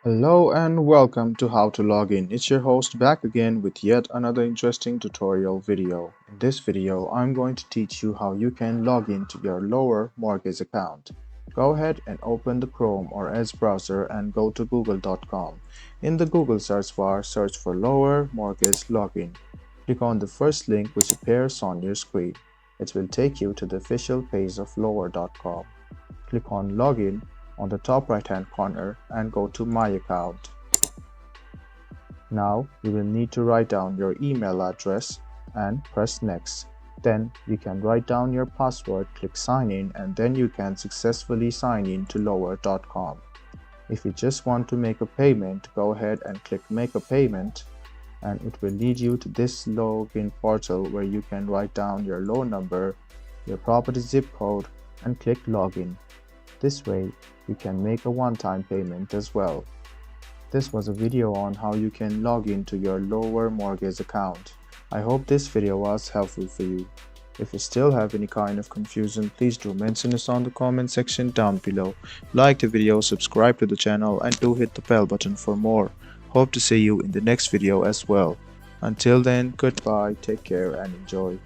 Hello and welcome to How to Log In. It's your host back again with yet another interesting tutorial video. In this video, I'm going to teach you how you can log in to your lower mortgage account. Go ahead and open the Chrome or Edge browser and go to google.com. In the Google search bar, search for lower mortgage login. Click on the first link which appears on your screen. It will take you to the official page of lower.com. Click on Login on the top right hand corner and go to My Account. Now you will need to write down your email address and press Next. Then you can write down your password, click Sign In, and then you can successfully sign in to lower.com. If you just want to make a payment, go ahead and click Make a Payment, and it will lead you to this login portal where you can write down your loan number, your property zip code, and click Login. This way, you can make a one-time payment as well. This was a video on how you can log into your lower mortgage account. I hope this video was helpful for you. If you still have any kind of confusion, please do mention us on the comment section down below. Like the video, subscribe to the channel, and do hit the bell button for more. Hope to see you in the next video as well. Until then, goodbye, take care and enjoy.